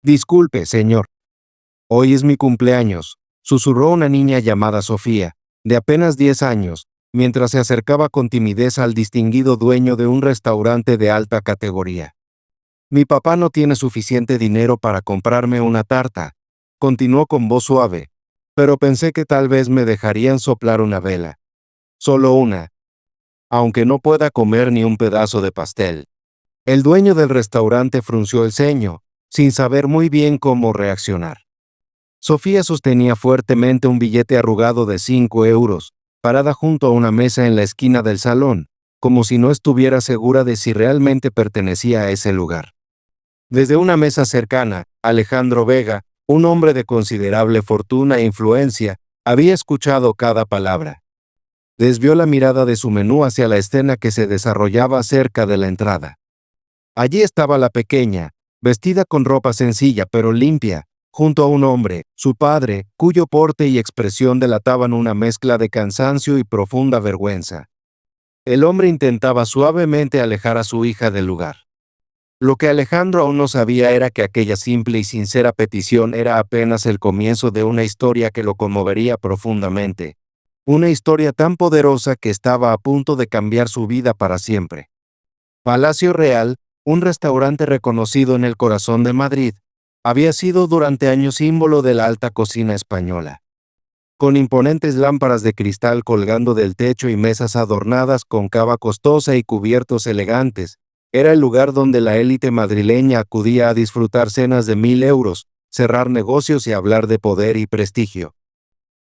Disculpe, señor. Hoy es mi cumpleaños, susurró una niña llamada Sofía, de apenas 10 años, mientras se acercaba con timidez al distinguido dueño de un restaurante de alta categoría. Mi papá no tiene suficiente dinero para comprarme una tarta, continuó con voz suave, pero pensé que tal vez me dejarían soplar una vela. Solo una, aunque no pueda comer ni un pedazo de pastel. El dueño del restaurante frunció el ceño, sin saber muy bien cómo reaccionar. Sofía sostenía fuertemente un billete arrugado de 5 euros, parada junto a una mesa en la esquina del salón, como si no estuviera segura de si realmente pertenecía a ese lugar. Desde una mesa cercana, Alejandro Vega, un hombre de considerable fortuna e influencia, había escuchado cada palabra. Desvió la mirada de su menú hacia la escena que se desarrollaba cerca de la entrada. Allí estaba la pequeña, vestida con ropa sencilla pero limpia, junto a un hombre, su padre, cuyo porte y expresión delataban una mezcla de cansancio y profunda vergüenza. El hombre intentaba suavemente alejar a su hija del lugar. Lo que Alejandro aún no sabía era que aquella simple y sincera petición era apenas el comienzo de una historia que lo conmovería profundamente. Una historia tan poderosa que estaba a punto de cambiar su vida para siempre. Palacio Real, un restaurante reconocido en el corazón de Madrid, había sido durante años símbolo de la alta cocina española. Con imponentes lámparas de cristal colgando del techo y mesas adornadas con cava costosa y cubiertos elegantes, era el lugar donde la élite madrileña acudía a disfrutar cenas de 1.000 euros, cerrar negocios y hablar de poder y prestigio.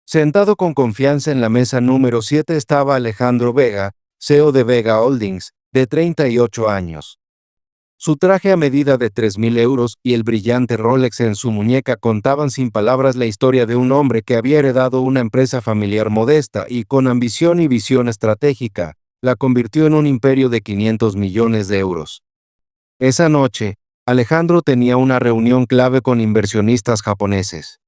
Sentado con confianza en la mesa número 7 estaba Alejandro Vega, CEO de Vega Holdings, de 38 años. Su traje a medida de 3.000 euros y el brillante Rolex en su muñeca contaban sin palabras la historia de un hombre que había heredado una empresa familiar modesta y con ambición y visión estratégica, la convirtió en un imperio de 500 millones de euros. Esa noche, Alejandro tenía una reunión clave con inversionistas japoneses.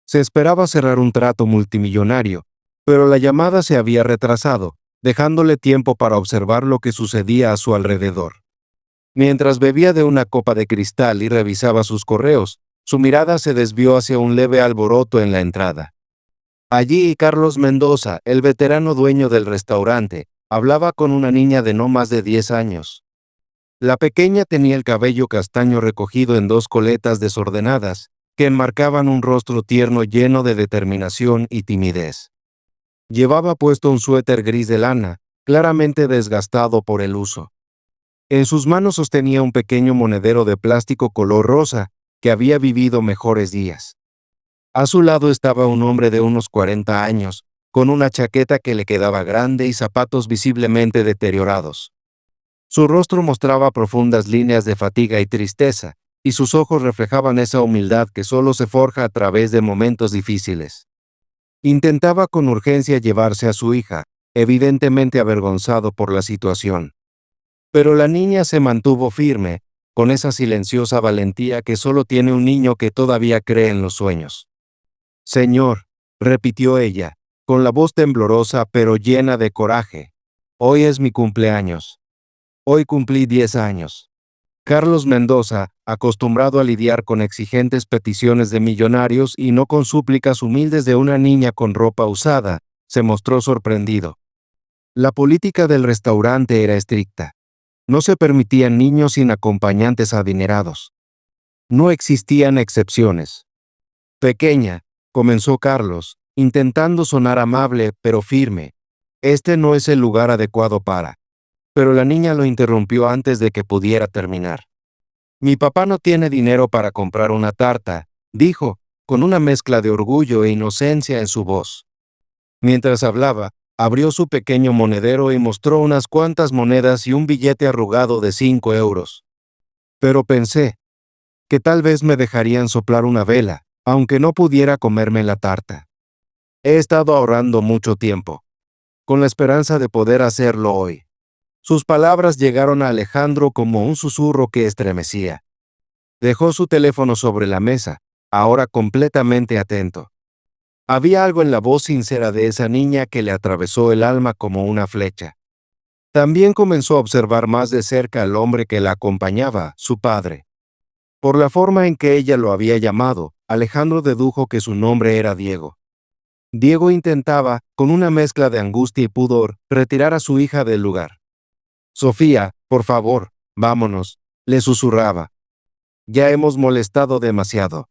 Se esperaba cerrar un trato multimillonario, pero la llamada se había retrasado, dejándole tiempo para observar lo que sucedía a su alrededor. Mientras bebía de una copa de cristal y revisaba sus correos, su mirada se desvió hacia un leve alboroto en la entrada. Allí Carlos Mendoza, el veterano dueño del restaurante, hablaba con una niña de no más de 10 años. La pequeña tenía el cabello castaño recogido en dos coletas desordenadas, que enmarcaban un rostro tierno lleno de determinación y timidez. Llevaba puesto un suéter gris de lana, claramente desgastado por el uso. En sus manos sostenía un pequeño monedero de plástico color rosa, que había vivido mejores días. A su lado estaba un hombre de unos 40 años, con una chaqueta que le quedaba grande y zapatos visiblemente deteriorados. Su rostro mostraba profundas líneas de fatiga y tristeza, y sus ojos reflejaban esa humildad que solo se forja a través de momentos difíciles. Intentaba con urgencia llevarse a su hija, evidentemente avergonzado por la situación. Pero la niña se mantuvo firme, con esa silenciosa valentía que solo tiene un niño que todavía cree en los sueños. Señor, repitió ella, con la voz temblorosa pero llena de coraje. Hoy es mi cumpleaños. Hoy cumplí 10 años. Carlos Mendoza, acostumbrado a lidiar con exigentes peticiones de millonarios y no con súplicas humildes de una niña con ropa usada, se mostró sorprendido. La política del restaurante era estricta. No se permitían niños sin acompañantes adinerados. No existían excepciones. Pequeña, comenzó Carlos, intentando sonar amable pero firme. Este no es el lugar adecuado para. Pero la niña lo interrumpió antes de que pudiera terminar. Mi papá no tiene dinero para comprar una tarta, dijo, con una mezcla de orgullo e inocencia en su voz. Mientras hablaba, abrió su pequeño monedero y mostró unas cuantas monedas y un billete arrugado de 5 euros. Pero pensé que tal vez me dejarían soplar una vela, aunque no pudiera comerme la tarta. He estado ahorrando mucho tiempo, con la esperanza de poder hacerlo hoy. Sus palabras llegaron a Alejandro como un susurro que estremecía. Dejó su teléfono sobre la mesa, ahora completamente atento. Había algo en la voz sincera de esa niña que le atravesó el alma como una flecha. También comenzó a observar más de cerca al hombre que la acompañaba, su padre. Por la forma en que ella lo había llamado, Alejandro dedujo que su nombre era Diego. Diego intentaba, con una mezcla de angustia y pudor, retirar a su hija del lugar. Sofía, por favor, vámonos, le susurraba. Ya hemos molestado demasiado.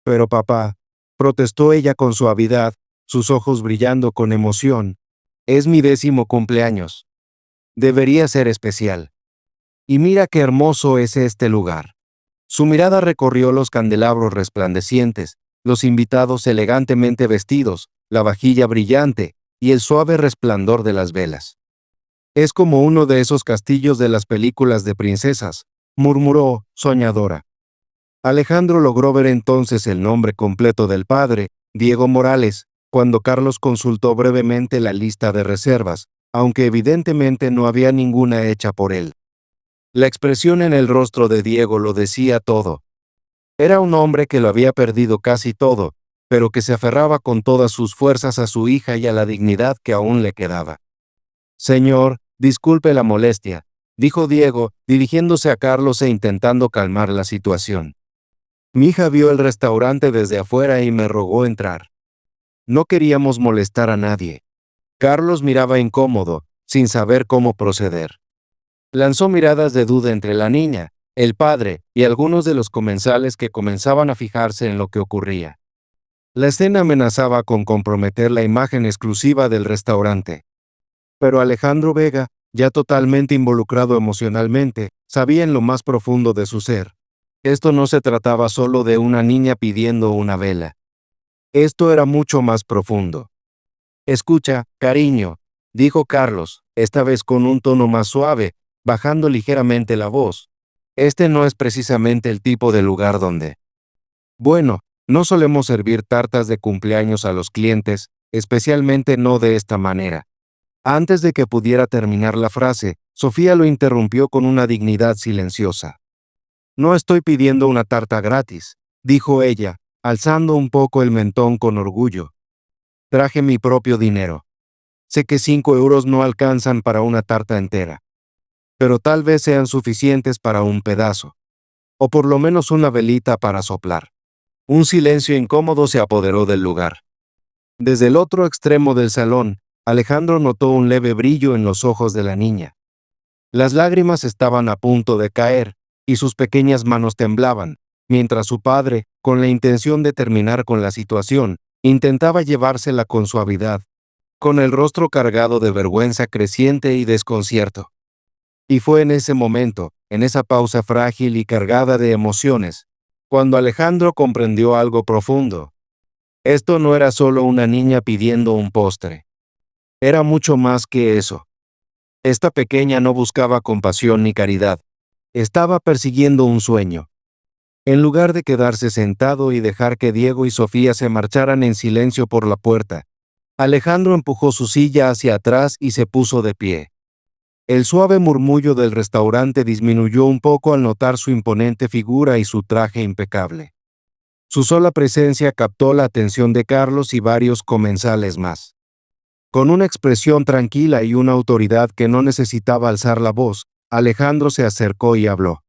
Pero papá, protestó ella con suavidad, sus ojos brillando con emoción, es mi 10º cumpleaños. Debería ser especial. Y mira qué hermoso es este lugar. Su mirada recorrió los candelabros resplandecientes, los invitados elegantemente vestidos, la vajilla brillante y el suave resplandor de las velas. Es como uno de esos castillos de las películas de princesas, murmuró, soñadora. Alejandro logró ver entonces el nombre completo del padre, Diego Morales, cuando Carlos consultó brevemente la lista de reservas, aunque evidentemente no había ninguna hecha por él. La expresión en el rostro de Diego lo decía todo. Era un hombre que lo había perdido casi todo, pero que se aferraba con todas sus fuerzas a su hija y a la dignidad que aún le quedaba. Señor, disculpe la molestia, dijo Diego, dirigiéndose a Carlos e intentando calmar la situación. Mi hija vio el restaurante desde afuera y me rogó entrar. No queríamos molestar a nadie. Carlos miraba incómodo, sin saber cómo proceder. Lanzó miradas de duda entre la niña, el padre y algunos de los comensales que comenzaban a fijarse en lo que ocurría. La escena amenazaba con comprometer la imagen exclusiva del restaurante. Pero Alejandro Vega, ya totalmente involucrado emocionalmente, sabía en lo más profundo de su ser. Esto no se trataba solo de una niña pidiendo una vela. Esto era mucho más profundo. Escucha, cariño, dijo Carlos, esta vez con un tono más suave, bajando ligeramente la voz. Este no es precisamente el tipo de lugar donde... Bueno, no solemos servir tartas de cumpleaños a los clientes, especialmente no de esta manera. Antes de que pudiera terminar la frase, Sofía lo interrumpió con una dignidad silenciosa. No estoy pidiendo una tarta gratis, dijo ella, alzando un poco el mentón con orgullo. Traje mi propio dinero. Sé que 5 euros no alcanzan para una tarta entera, pero tal vez sean suficientes para un pedazo, o por lo menos una velita para soplar. Un silencio incómodo se apoderó del lugar. Desde el otro extremo del salón, Alejandro notó un leve brillo en los ojos de la niña. Las lágrimas estaban a punto de caer, y sus pequeñas manos temblaban, mientras su padre, con la intención de terminar con la situación, intentaba llevársela con suavidad, con el rostro cargado de vergüenza creciente y desconcierto. Y fue en ese momento, en esa pausa frágil y cargada de emociones, cuando Alejandro comprendió algo profundo. Esto no era solo una niña pidiendo un postre. Era mucho más que eso. Esta pequeña no buscaba compasión ni caridad. Estaba persiguiendo un sueño. En lugar de quedarse sentado y dejar que Diego y Sofía se marcharan en silencio por la puerta, Alejandro empujó su silla hacia atrás y se puso de pie. El suave murmullo del restaurante disminuyó un poco al notar su imponente figura y su traje impecable. Su sola presencia captó la atención de Carlos y varios comensales más. Con una expresión tranquila y una autoridad que no necesitaba alzar la voz, Alejandro se acercó y habló.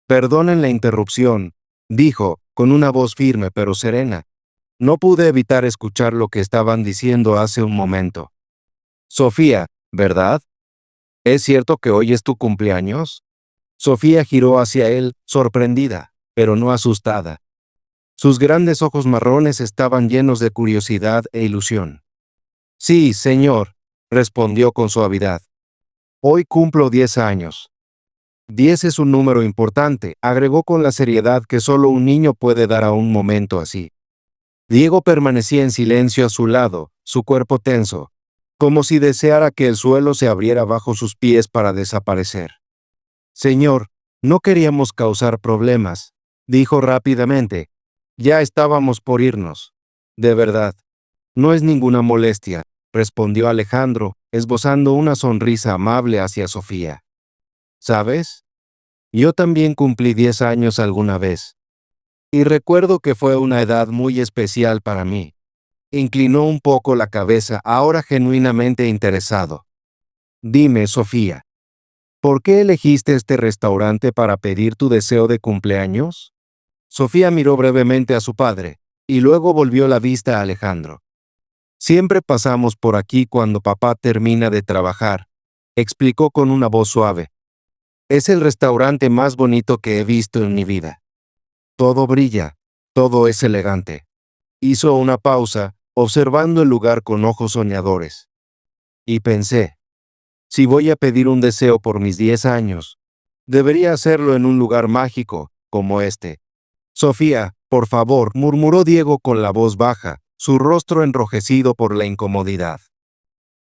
Perdonen la interrupción, dijo, con una voz firme pero serena. No pude evitar escuchar lo que estaban diciendo hace un momento. Sofía, ¿verdad? ¿Es cierto que hoy es tu cumpleaños? Sofía giró hacia él, sorprendida, pero no asustada. Sus grandes ojos marrones estaban llenos de curiosidad e ilusión. Sí, señor, respondió con suavidad. Hoy cumplo 10 años. 10 es un número importante, agregó con la seriedad que solo un niño puede dar a un momento así. Diego permanecía en silencio a su lado, su cuerpo tenso, como si deseara que el suelo se abriera bajo sus pies para desaparecer. Señor, no queríamos causar problemas, dijo rápidamente. Ya estábamos por irnos. De verdad. No es ninguna molestia, respondió Alejandro, esbozando una sonrisa amable hacia Sofía. ¿Sabes? Yo también cumplí 10 años alguna vez. Y recuerdo que fue una edad muy especial para mí. Inclinó un poco la cabeza, ahora genuinamente interesado. Dime, Sofía, ¿por qué elegiste este restaurante para pedir tu deseo de cumpleaños? Sofía miró brevemente a su padre, y luego volvió la vista a Alejandro. Siempre pasamos por aquí cuando papá termina de trabajar, explicó con una voz suave. Es el restaurante más bonito que he visto en mi vida. Todo brilla, todo es elegante. Hizo una pausa, observando el lugar con ojos soñadores. Y pensé, si voy a pedir un deseo por mis 10 años, debería hacerlo en un lugar mágico, como este. Sofía, por favor, murmuró Diego con la voz baja, su rostro enrojecido por la incomodidad.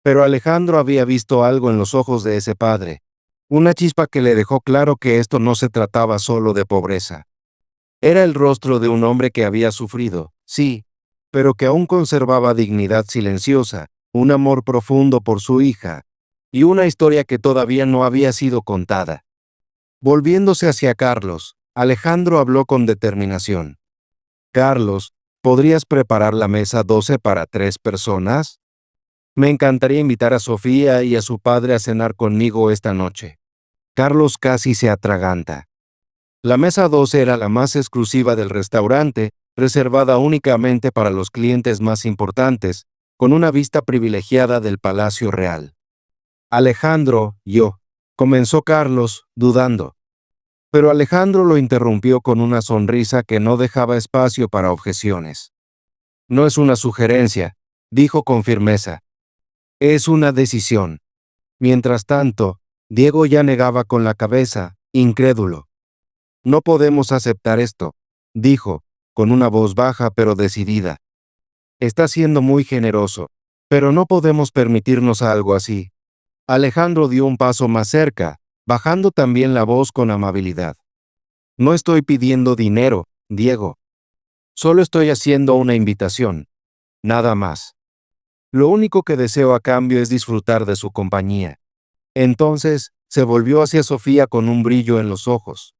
Pero Alejandro había visto algo en los ojos de ese padre, una chispa que le dejó claro que esto no se trataba solo de pobreza. Era el rostro de un hombre que había sufrido, sí, pero que aún conservaba dignidad silenciosa, un amor profundo por su hija, y una historia que todavía no había sido contada. Volviéndose hacia Carlos, Alejandro habló con determinación. Carlos, ¿podrías preparar la mesa 12 para 3 personas? Me encantaría invitar a Sofía y a su padre a cenar conmigo esta noche. Carlos casi se atraganta. La mesa 12 era la más exclusiva del restaurante, reservada únicamente para los clientes más importantes, con una vista privilegiada del Palacio Real. Alejandro, comenzó Carlos, dudando. Pero Alejandro lo interrumpió con una sonrisa que no dejaba espacio para objeciones. No es una sugerencia, dijo con firmeza. Es una decisión. Mientras tanto, Diego ya negaba con la cabeza, incrédulo. No podemos aceptar esto, dijo, con una voz baja pero decidida. Está siendo muy generoso, pero no podemos permitirnos algo así. Alejandro dio un paso más cerca, bajando también la voz con amabilidad. No estoy pidiendo dinero, Diego. Solo estoy haciendo una invitación. Nada más. Lo único que deseo a cambio es disfrutar de su compañía. Entonces, se volvió hacia Sofía con un brillo en los ojos.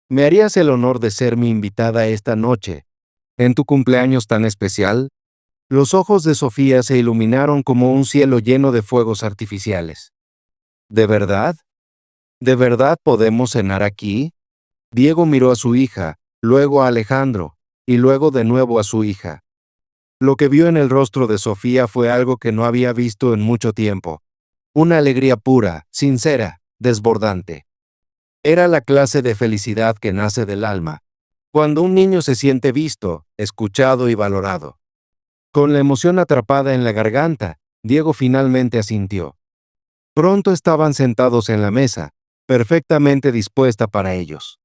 ¿Me harías el honor de ser mi invitada esta noche, en tu cumpleaños tan especial? Los ojos de Sofía se iluminaron como un cielo lleno de fuegos artificiales. ¿De verdad? ¿De verdad podemos cenar aquí? Diego miró a su hija, luego a Alejandro, y luego de nuevo a su hija. Lo que vio en el rostro de Sofía fue algo que no había visto en mucho tiempo. Una alegría pura, sincera, desbordante. Era la clase de felicidad que nace del alma, cuando un niño se siente visto, escuchado y valorado. Con la emoción atrapada en la garganta, Diego finalmente asintió. Pronto estaban sentados en la mesa, perfectamente dispuesta para ellos.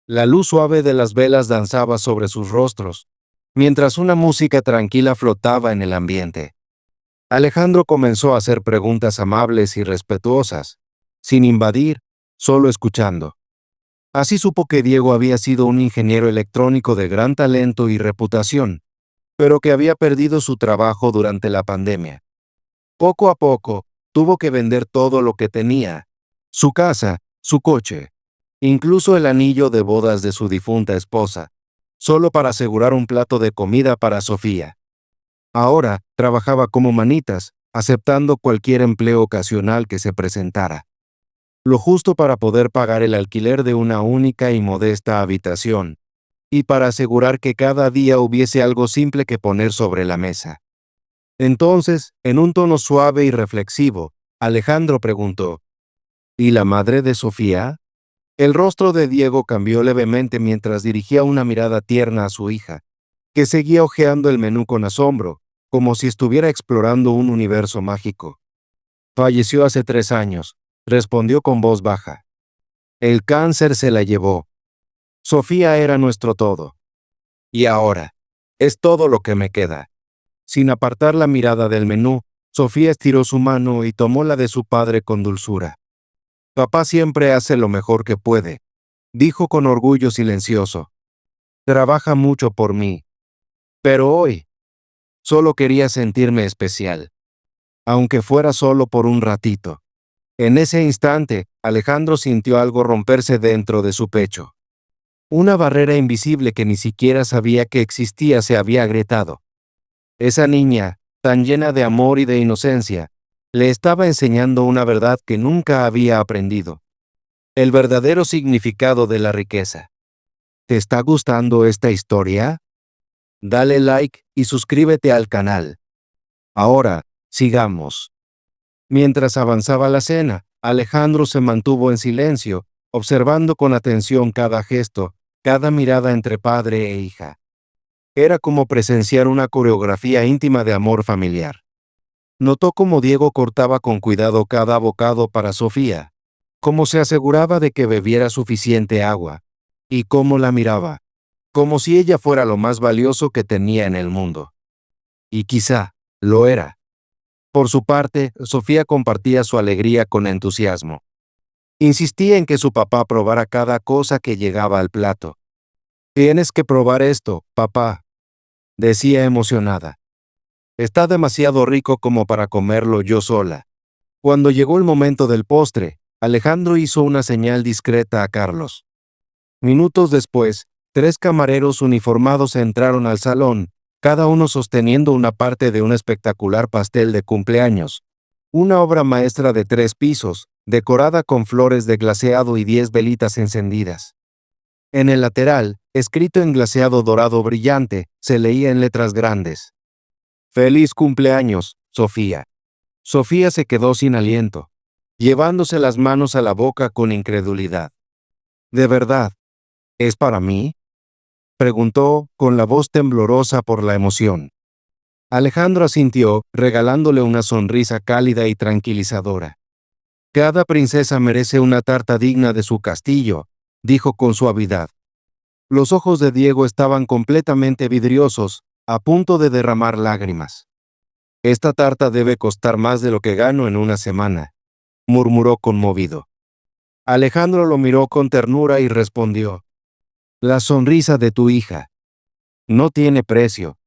La luz suave de las velas danzaba sobre sus rostros, mientras una música tranquila flotaba en el ambiente. Alejandro comenzó a hacer preguntas amables y respetuosas, sin invadir, solo escuchando. Así supo que Diego había sido un ingeniero electrónico de gran talento y reputación, pero que había perdido su trabajo durante la pandemia. Poco a poco, tuvo que vender todo lo que tenía, su casa, su coche, incluso el anillo de bodas de su difunta esposa, solo para asegurar un plato de comida para Sofía. Ahora, trabajaba como manitas, aceptando cualquier empleo ocasional que se presentara. Lo justo para poder pagar el alquiler de una única y modesta habitación, y para asegurar que cada día hubiese algo simple que poner sobre la mesa. Entonces, en un tono suave y reflexivo, Alejandro preguntó, ¿y la madre de Sofía? El rostro de Diego cambió levemente mientras dirigía una mirada tierna a su hija, que seguía hojeando el menú con asombro, como si estuviera explorando un universo mágico. Falleció hace 3 años, respondió con voz baja. El cáncer se la llevó. Sofía era nuestro todo. Y ahora, es todo lo que me queda. Sin apartar la mirada del menú, Sofía estiró su mano y tomó la de su padre con dulzura. Papá siempre hace lo mejor que puede, dijo con orgullo silencioso. Trabaja mucho por mí. Pero hoy, solo quería sentirme especial. Aunque fuera solo por un ratito. En ese instante, Alejandro sintió algo romperse dentro de su pecho. Una barrera invisible que ni siquiera sabía que existía se había agrietado. Esa niña, tan llena de amor y de inocencia, le estaba enseñando una verdad que nunca había aprendido. El verdadero significado de la riqueza. ¿Te está gustando esta historia? Dale like y suscríbete al canal. Ahora, sigamos. Mientras avanzaba la cena, Alejandro se mantuvo en silencio, observando con atención cada gesto, cada mirada entre padre e hija. Era como presenciar una coreografía íntima de amor familiar. Notó cómo Diego cortaba con cuidado cada bocado para Sofía, cómo se aseguraba de que bebiera suficiente agua, y cómo la miraba, como si ella fuera lo más valioso que tenía en el mundo. Y quizá, lo era. Por su parte, Sofía compartía su alegría con entusiasmo. Insistía en que su papá probara cada cosa que llegaba al plato. «Tienes que probar esto, papá», decía emocionada. «Está demasiado rico como para comerlo yo sola». Cuando llegó el momento del postre, Alejandro hizo una señal discreta a Carlos. Minutos después, 3 camareros uniformados entraron al salón, cada uno sosteniendo una parte de un espectacular pastel de cumpleaños. Una obra maestra de 3 pisos, decorada con flores de glaseado y 10 velitas encendidas. En el lateral, escrito en glaseado dorado brillante, se leía en letras grandes: «Feliz cumpleaños, Sofía». Sofía se quedó sin aliento, llevándose las manos a la boca con incredulidad. «¿De verdad? ¿Es para mí?», preguntó, con la voz temblorosa por la emoción. Alejandro asintió, regalándole una sonrisa cálida y tranquilizadora. «Cada princesa merece una tarta digna de su castillo», dijo con suavidad. Los ojos de Diego estaban completamente vidriosos, a punto de derramar lágrimas. «Esta tarta debe costar más de lo que gano en una semana», murmuró conmovido. Alejandro lo miró con ternura y respondió: «La sonrisa de tu hija no tiene precio».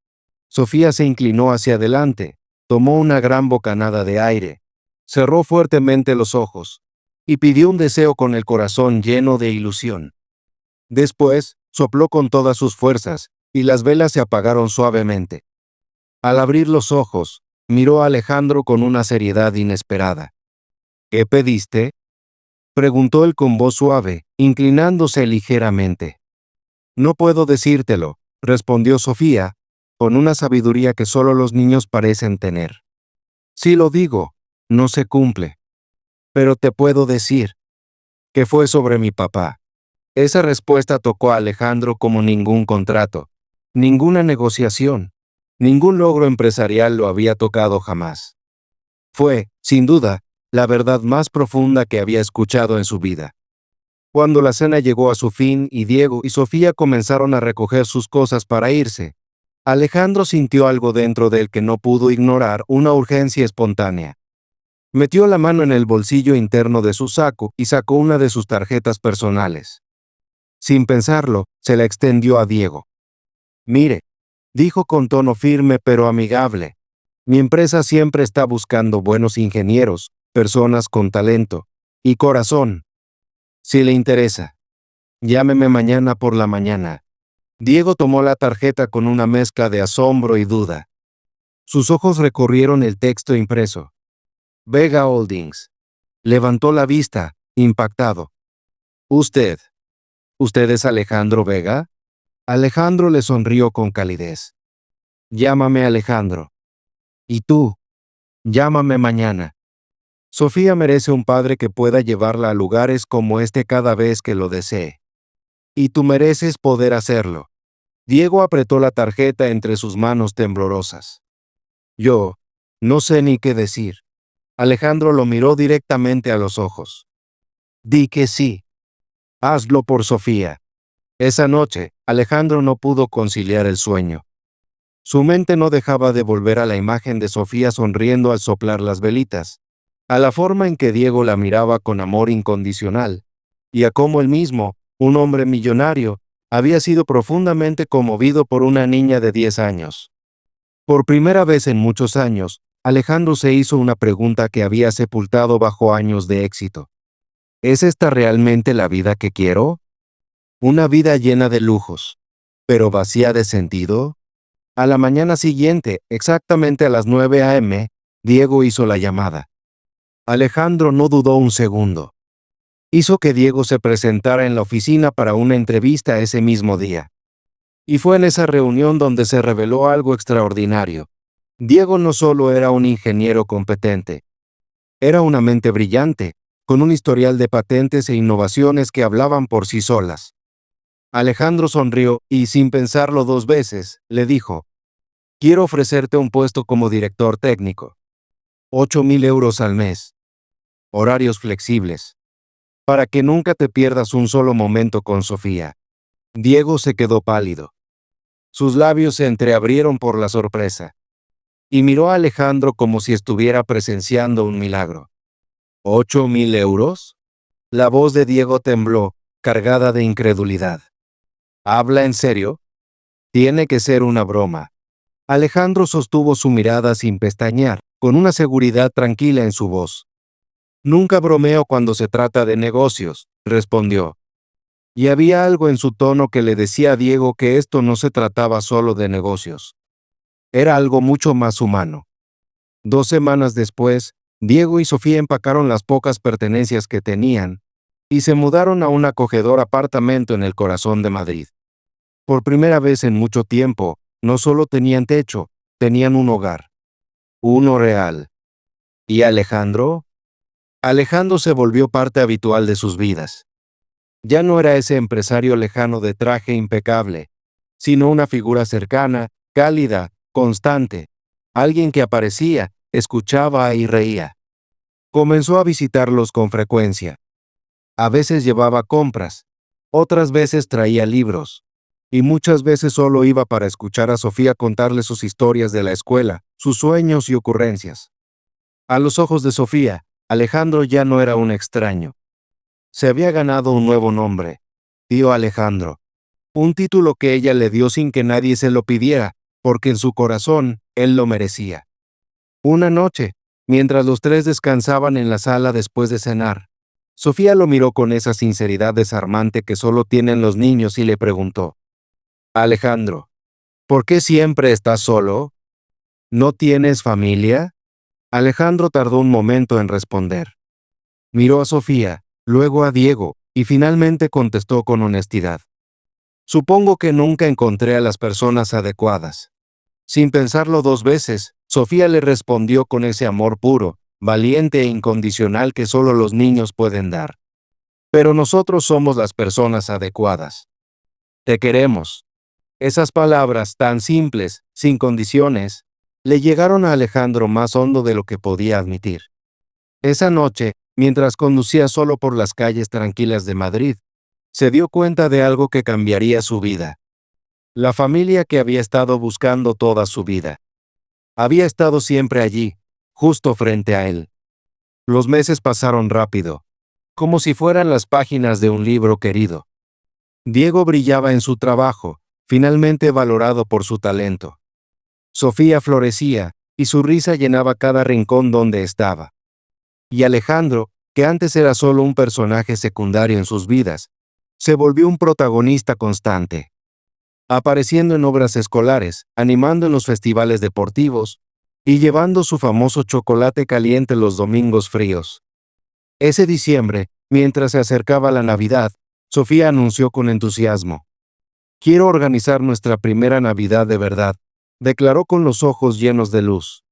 Sofía se inclinó hacia adelante, tomó una gran bocanada de aire, cerró fuertemente los ojos y pidió un deseo con el corazón lleno de ilusión. Después, sopló con todas sus fuerzas y las velas se apagaron suavemente. Al abrir los ojos, miró a Alejandro con una seriedad inesperada. «¿Qué pediste?», preguntó él con voz suave, inclinándose ligeramente. «No puedo decírtelo», respondió Sofía, con una sabiduría que solo los niños parecen tener. «Si lo digo, no se cumple. Pero te puedo decir que fue sobre mi papá». Esa respuesta tocó a Alejandro como ningún contrato, ninguna negociación, ningún logro empresarial lo había tocado jamás. Fue, sin duda, la verdad más profunda que había escuchado en su vida. Cuando la cena llegó a su fin y Diego y Sofía comenzaron a recoger sus cosas para irse, Alejandro sintió algo dentro de él que no pudo ignorar, una urgencia espontánea. Metió la mano en el bolsillo interno de su saco y sacó una de sus tarjetas personales. Sin pensarlo, se la extendió a Diego. «Mire», dijo con tono firme pero amigable, «mi empresa siempre está buscando buenos ingenieros, personas con talento y corazón. Si le interesa, llámeme mañana por la mañana». Diego tomó la tarjeta con una mezcla de asombro y duda. Sus ojos recorrieron el texto impreso. «Vega Holdings». Levantó la vista, impactado. «¿Usted es Alejandro Vega?». Alejandro le sonrió con calidez. «Llámame Alejandro». «¿Y tú? Llámame mañana». Sofía merece un padre que pueda llevarla a lugares como este cada vez que lo desee. Y tú mereces poder hacerlo. Diego apretó la tarjeta entre sus manos temblorosas. «Yo no sé ni qué decir». Alejandro lo miró directamente a los ojos. «Di que sí. Hazlo por Sofía». Esa noche, Alejandro no pudo conciliar el sueño. Su mente no dejaba de volver a la imagen de Sofía sonriendo al soplar las velitas, a la forma en que Diego la miraba con amor incondicional, y a cómo él mismo, un hombre millonario, había sido profundamente conmovido por una niña de 10 años. Por primera vez en muchos años, Alejandro se hizo una pregunta que había sepultado bajo años de éxito. ¿Es esta realmente la vida que quiero? ¿Una vida llena de lujos, pero vacía de sentido? A la mañana siguiente, exactamente a las 9 a.m., Diego hizo la llamada. Alejandro no dudó un segundo. hizo que Diego se presentara en la oficina para una entrevista ese mismo día. Y fue en esa reunión donde se reveló algo extraordinario. Diego no solo era un ingeniero competente, era una mente brillante, con un historial de patentes e innovaciones que hablaban por sí solas. Alejandro sonrió y, sin pensarlo dos veces, le dijo: quiero ofrecerte un puesto como director técnico. 8,000 euros al mes. Horarios flexibles. Para que nunca te pierdas un solo momento con Sofía. Diego se quedó pálido. Sus labios se entreabrieron por la sorpresa. Y miró a Alejandro como si estuviera presenciando un milagro. ¿8,000 euros? La voz de Diego tembló, cargada de incredulidad. ¿Habla en serio? Tiene que ser una broma. Alejandro sostuvo su mirada sin pestañear, con una seguridad tranquila en su voz. Nunca bromeo cuando se trata de negocios, respondió. Y había algo en su tono que le decía a Diego que esto no se trataba solo de negocios. Era algo mucho más humano. 2 semanas después, Diego y Sofía empacaron las pocas pertenencias que tenían y se mudaron a un acogedor apartamento en el corazón de Madrid. Por primera vez en mucho tiempo, no solo tenían techo, tenían un hogar. Uno real. ¿Y Alejandro? Alejandro se volvió parte habitual de sus vidas. Ya no era ese empresario lejano de traje impecable, sino una figura cercana, cálida, constante, alguien que aparecía, escuchaba y reía. Comenzó a visitarlos con frecuencia. A veces llevaba compras, otras veces traía libros, y muchas veces solo iba para escuchar a Sofía contarle sus historias de la escuela, sus sueños y ocurrencias. A los ojos de Sofía, Alejandro ya no era un extraño. Se había ganado un nuevo nombre, Tío Alejandro. Un título que ella le dio sin que nadie se lo pidiera, porque en su corazón, él lo merecía. Una noche, mientras los tres descansaban en la sala después de cenar, Sofía lo miró con esa sinceridad desarmante que solo tienen los niños y le preguntó: Alejandro, ¿por qué siempre estás solo? ¿No tienes familia? Alejandro tardó un momento en responder. Miró a Sofía, luego a Diego, y finalmente contestó con honestidad: supongo que nunca encontré a las personas adecuadas. Sin pensarlo dos veces, Sofía le respondió con ese amor puro, valiente e incondicional que solo los niños pueden dar. Pero nosotros somos las personas adecuadas. Te queremos. Esas palabras tan simples, sin condiciones, le llegaron a Alejandro más hondo de lo que podía admitir. Esa noche, mientras conducía solo por las calles tranquilas de Madrid, se dio cuenta de algo que cambiaría su vida. La familia que había estado buscando toda su vida. Había estado siempre allí, justo frente a él. Los meses pasaron rápido, como si fueran las páginas de un libro querido. Diego brillaba en su trabajo, finalmente valorado por su talento. Sofía florecía, y su risa llenaba cada rincón donde estaba. Y Alejandro, que antes era solo un personaje secundario en sus vidas, se volvió un protagonista constante. Apareciendo en obras escolares, animando en los festivales deportivos, y llevando su famoso chocolate caliente los domingos fríos. Ese diciembre, mientras se acercaba la Navidad, Sofía anunció con entusiasmo: quiero organizar nuestra primera Navidad de verdad, declaró con los ojos llenos de luz.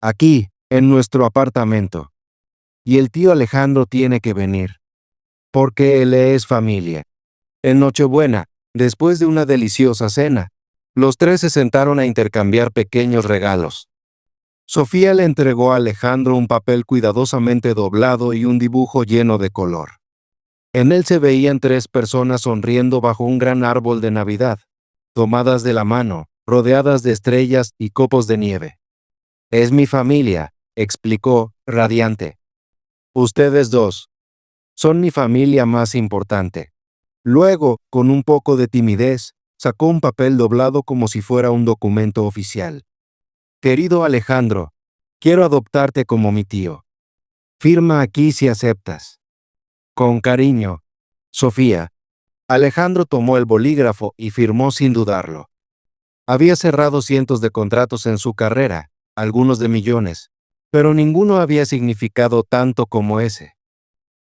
Aquí, en nuestro apartamento. Y el tío Alejandro tiene que venir. Porque él es familia. En Nochebuena, después de una deliciosa cena, los tres se sentaron a intercambiar pequeños regalos. Sofía le entregó a Alejandro un papel cuidadosamente doblado y un dibujo lleno de color. En él se veían tres personas sonriendo bajo un gran árbol de Navidad, tomadas de la mano, rodeadas de estrellas y copos de nieve. Es mi familia, explicó, radiante. Ustedes dos son mi familia más importante. Luego, con un poco de timidez, sacó un papel doblado como si fuera un documento oficial. Querido Alejandro, quiero adoptarte como mi tío. Firma aquí si aceptas. Con cariño, Sofía. Alejandro tomó el bolígrafo y firmó sin dudarlo. Había cerrado cientos de contratos en su carrera, algunos de millones, pero ninguno había significado tanto como ese.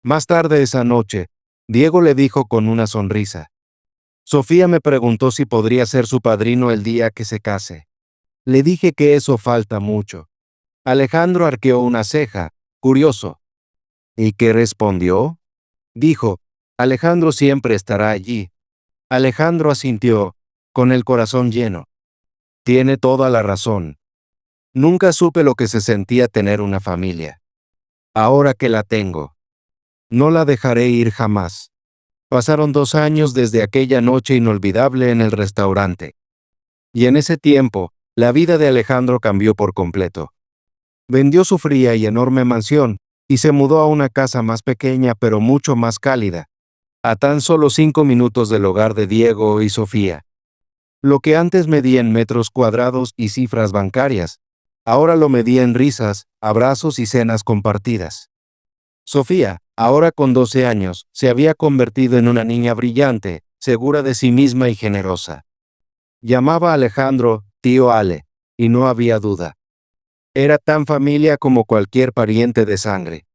Más tarde esa noche, Diego le dijo con una sonrisa. Sofía me preguntó si podría ser su padrino el día que se case. Le dije que eso falta mucho. Alejandro arqueó una ceja, curioso. ¿Y qué respondió? Dijo, Alejandro siempre estará allí. Alejandro asintió, con el corazón lleno. Tiene toda la razón. Nunca supe lo que se sentía tener una familia. Ahora que la tengo, no la dejaré ir jamás. Pasaron 2 años desde aquella noche inolvidable en el restaurante. Y en ese tiempo, la vida de Alejandro cambió por completo. Vendió su fría y enorme mansión, y se mudó a una casa más pequeña pero mucho más cálida, a tan solo 5 minutos del hogar de Diego y Sofía. Lo que antes medía en metros cuadrados y cifras bancarias, ahora lo medía en risas, abrazos y cenas compartidas. Sofía, ahora con 12 años, se había convertido en una niña brillante, segura de sí misma y generosa. Llamaba a Alejandro tío Ale, y no había duda. Era tan familia como cualquier pariente de sangre.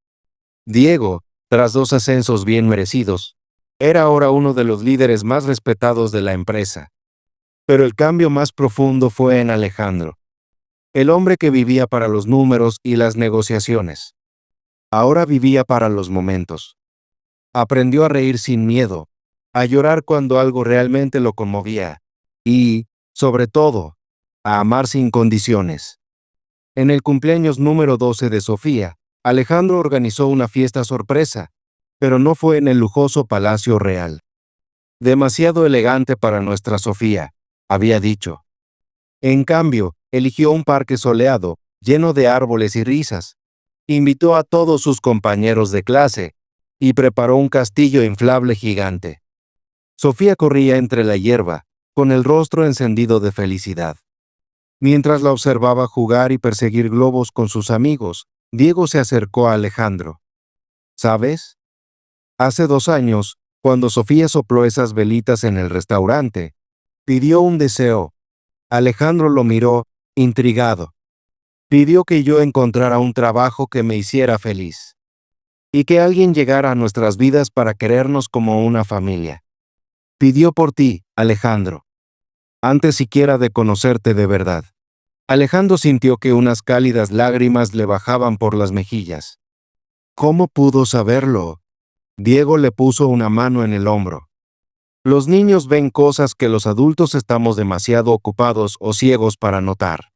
Diego, tras 2 ascensos bien merecidos, era ahora uno de los líderes más respetados de la empresa. Pero el cambio más profundo fue en Alejandro. El hombre que vivía para los números y las negociaciones. Ahora vivía para los momentos. Aprendió a reír sin miedo, a llorar cuando algo realmente lo conmovía, y, sobre todo, a amar sin condiciones. En el cumpleaños número 12 de Sofía, Alejandro organizó una fiesta sorpresa, pero no fue en el lujoso Palacio Real. Demasiado elegante para nuestra Sofía, había dicho. En cambio, eligió un parque soleado, lleno de árboles y risas. Invitó a todos sus compañeros de clase y preparó un castillo inflable gigante. Sofía corría entre la hierba, con el rostro encendido de felicidad. Mientras la observaba jugar y perseguir globos con sus amigos, Diego se acercó a Alejandro. ¿Sabes? Hace 2 años, cuando Sofía sopló esas velitas en el restaurante, pidió un deseo. Alejandro lo miró, intrigado. Pidió que yo encontrara un trabajo que me hiciera feliz. Y que alguien llegara a nuestras vidas para querernos como una familia. Pidió por ti, Alejandro. Antes siquiera de conocerte de verdad. Alejandro sintió que unas cálidas lágrimas le bajaban por las mejillas. ¿Cómo pudo saberlo? Diego le puso una mano en el hombro. Los niños ven cosas que los adultos estamos demasiado ocupados o ciegos para notar.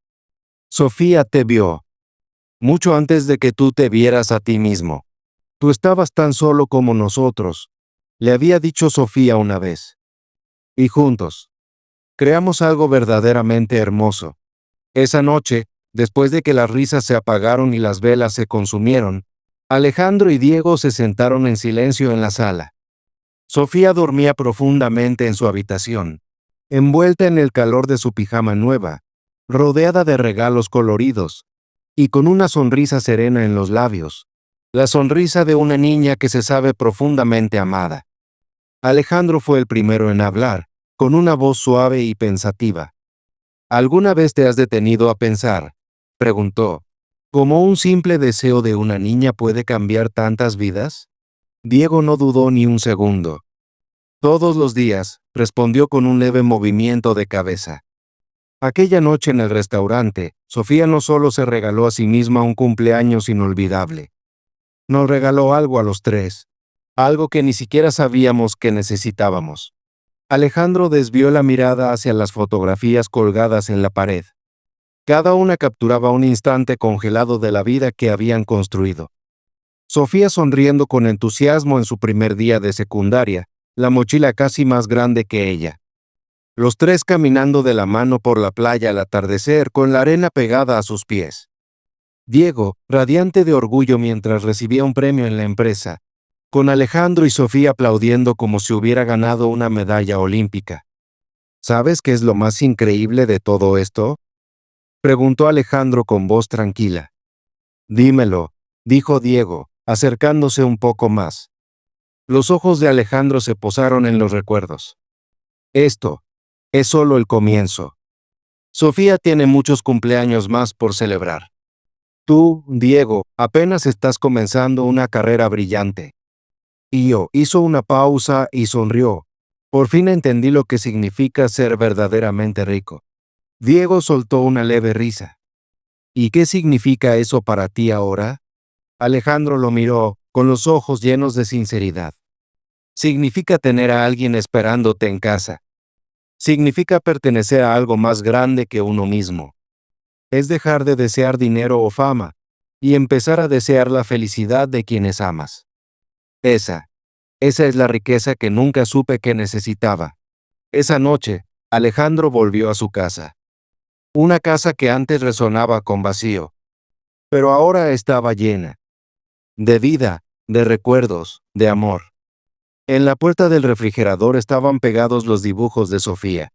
Sofía te vio. Mucho antes de que tú te vieras a ti mismo. Tú estabas tan solo como nosotros, le había dicho Sofía una vez. Y juntos, creamos algo verdaderamente hermoso. Esa noche, después de que las risas se apagaron y las velas se consumieron, Alejandro y Diego se sentaron en silencio en la sala. Sofía dormía profundamente en su habitación, envuelta en el calor de su pijama nueva, rodeada de regalos coloridos, y con una sonrisa serena en los labios, la sonrisa de una niña que se sabe profundamente amada. Alejandro fue el primero en hablar, con una voz suave y pensativa. ¿Alguna vez te has detenido a pensar? Preguntó. ¿Cómo un simple deseo de una niña puede cambiar tantas vidas? Diego no dudó ni un segundo. Todos los días, respondió con un leve movimiento de cabeza. Aquella noche en el restaurante, Sofía no solo se regaló a sí misma un cumpleaños inolvidable. Nos regaló algo a los tres. Algo que ni siquiera sabíamos que necesitábamos. Alejandro desvió la mirada hacia las fotografías colgadas en la pared. Cada una capturaba un instante congelado de la vida que habían construido. Sofía sonriendo con entusiasmo en su primer día de secundaria, la mochila casi más grande que ella. Los tres caminando de la mano por la playa al atardecer con la arena pegada a sus pies. Diego, radiante de orgullo mientras recibía un premio en la empresa, con Alejandro y Sofía aplaudiendo como si hubiera ganado una medalla olímpica. ¿Sabes qué es lo más increíble de todo esto? Preguntó Alejandro con voz tranquila. Dímelo, dijo Diego, acercándose un poco más. Los ojos de Alejandro se posaron en los recuerdos. Esto es solo el comienzo. Sofía tiene muchos cumpleaños más por celebrar. Tú, Diego, apenas estás comenzando una carrera brillante. Io hizo una pausa y sonrió. Por fin entendí lo que significa ser verdaderamente rico. Diego soltó una leve risa. ¿Y qué significa eso para ti ahora? Alejandro lo miró, con los ojos llenos de sinceridad. Significa tener a alguien esperándote en casa. Significa pertenecer a algo más grande que uno mismo. Es dejar de desear dinero o fama, y empezar a desear la felicidad de quienes amas. Esa es la riqueza que nunca supe que necesitaba. Esa noche, Alejandro volvió a su casa. Una casa que antes resonaba con vacío, pero ahora estaba llena. De vida, de recuerdos, de amor. En la puerta del refrigerador estaban pegados los dibujos de Sofía.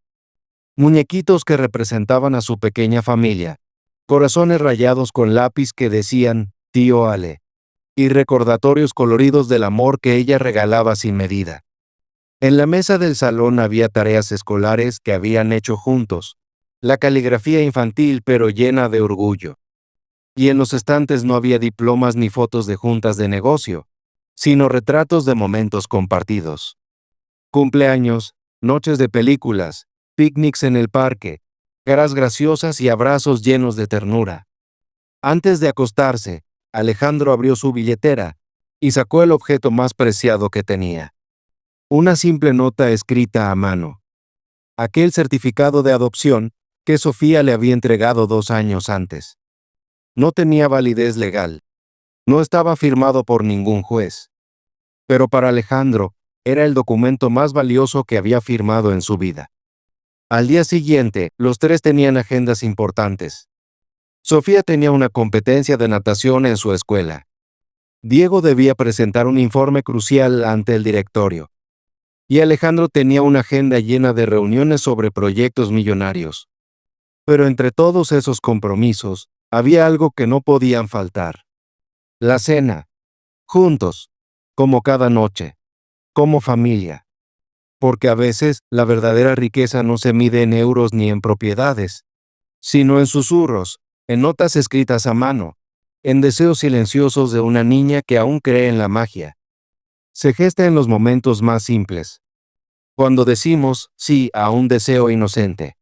Muñequitos que representaban a su pequeña familia. Corazones rayados con lápiz que decían, Tío Ale. Y recordatorios coloridos del amor que ella regalaba sin medida. En la mesa del salón había tareas escolares que habían hecho juntos. La caligrafía infantil pero llena de orgullo. Y en los estantes no había diplomas ni fotos de juntas de negocio, sino retratos de momentos compartidos. Cumpleaños, noches de películas, picnics en el parque, caras graciosas y abrazos llenos de ternura. Antes de acostarse, Alejandro abrió su billetera y sacó el objeto más preciado que tenía. Una simple nota escrita a mano. Aquel certificado de adopción que Sofía le había entregado 2 años antes. No tenía validez legal. No estaba firmado por ningún juez. Pero para Alejandro, era el documento más valioso que había firmado en su vida. Al día siguiente, los tres tenían agendas importantes. Sofía tenía una competencia de natación en su escuela. Diego debía presentar un informe crucial ante el directorio. Y Alejandro tenía una agenda llena de reuniones sobre proyectos millonarios. Pero entre todos esos compromisos, había algo que no podían faltar. La cena. Juntos. Como cada noche. Como familia. Porque a veces, la verdadera riqueza no se mide en euros ni en propiedades, sino en susurros, en notas escritas a mano, en deseos silenciosos de una niña que aún cree en la magia. Se gesta en los momentos más simples. Cuando decimos sí a un deseo inocente.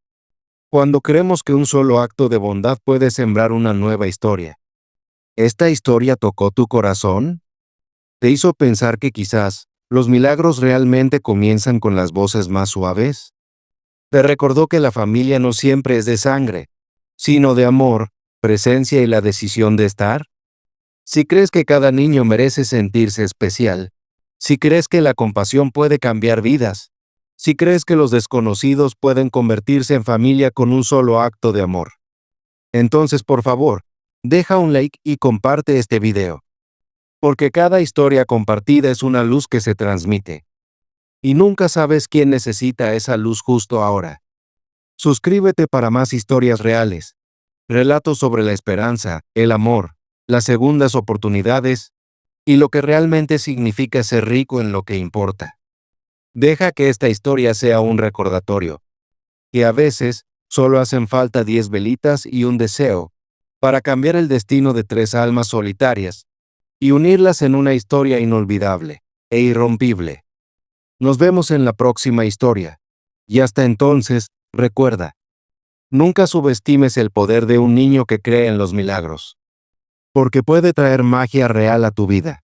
Cuando creemos que un solo acto de bondad puede sembrar una nueva historia. ¿Esta historia tocó tu corazón? ¿Te hizo pensar que quizás los milagros realmente comienzan con las voces más suaves? ¿Te recordó que la familia no siempre es de sangre, sino de amor, presencia y la decisión de estar? Si crees que cada niño merece sentirse especial, si crees que la compasión puede cambiar vidas, si crees que los desconocidos pueden convertirse en familia con un solo acto de amor, entonces por favor, deja un like y comparte este video. Porque cada historia compartida es una luz que se transmite. Y nunca sabes quién necesita esa luz justo ahora. Suscríbete para más historias reales, relatos sobre la esperanza, el amor, las segundas oportunidades y lo que realmente significa ser rico en lo que importa. Deja que esta historia sea un recordatorio, que a veces solo hacen falta 10 velitas y un deseo para cambiar el destino de 3 almas solitarias y unirlas en una historia inolvidable e irrompible. Nos vemos en la próxima historia. Y hasta entonces, recuerda, nunca subestimes el poder de un niño que cree en los milagros, porque puede traer magia real a tu vida.